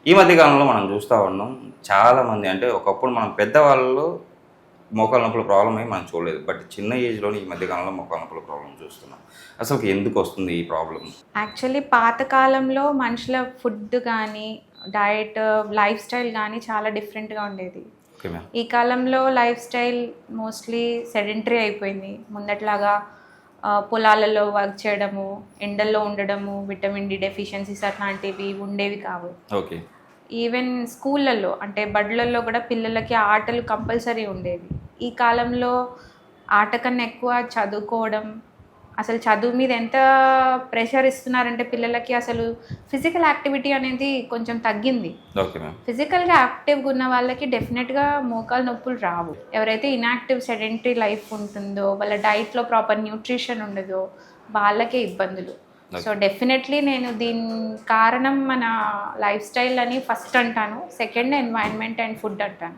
ఈ మధ్య కాలంలో మనం చూస్తూ ఉన్నాం చాలామంది, అంటే ఒకప్పుడు మనం పెద్దవాళ్ళు మోకాళ్ళ నొప్పుల ప్రాబ్లం ఏమి మనం చూడలేదు, బట్ చిన్న ఏజ్లోనే ఈ మధ్య కాలంలో మోకాళ్ళ నొప్పుల ప్రాబ్లం చూస్తున్నాం. అసలు ఎందుకు వస్తుంది ఈ ప్రాబ్లం? యాక్చువల్లీ పాతకాలంలో మనుషుల ఫుడ్ కానీ, డయట్, లైఫ్ స్టైల్ కానీ చాలా డిఫరెంట్గా ఉండేది. Okay ma'am. ఈ కాలంలో లైఫ్ స్టైల్ మోస్ట్లీ సెడెంటరీ అయిపోయింది. ముందట్లాగా పొలాలలో వర్క్ చేయడము, ఎండల్లో ఉండడము, విటమిన్ డి డెఫిషియన్సీస్ అట్లాంటివి ఉండేవి కావు. ఓకే. ఈవెన్ స్కూళ్ళల్లో అంటే బడులలో కూడా పిల్లలకి ఆటలు కంపల్సరీ ఉండేవి. ఈ కాలంలో ఆట కన్నా ఎక్కువ చదువుకోవడం, అసలు చదువు మీద ఎంత ప్రెషర్ ఇస్తున్నారంటే పిల్లలకి అసలు ఫిజికల్ యాక్టివిటీ అనేది కొంచెం తగ్గింది. Okay ma'am. ఫిజికల్గా యాక్టివ్గా ఉన్న వాళ్ళకి డెఫినెట్గా మోకాలు నొప్పులు రావు. ఎవరైతే ఇన్యాక్టివ్ సెడెంటరీ లైఫ్ ఉంటుందో, వాళ్ళ డైట్లో ప్రాపర్ న్యూట్రిషన్ ఉండదో వాళ్ళకే ఇబ్బందులు. సో డెఫినెట్లీ నేను దీని కారణం మన లైఫ్ స్టైల్ అని ఫస్ట్ అంటాను, సెకండ్ ఎన్వైరన్మెంట్ అండ్ ఫుడ్ అంటాను.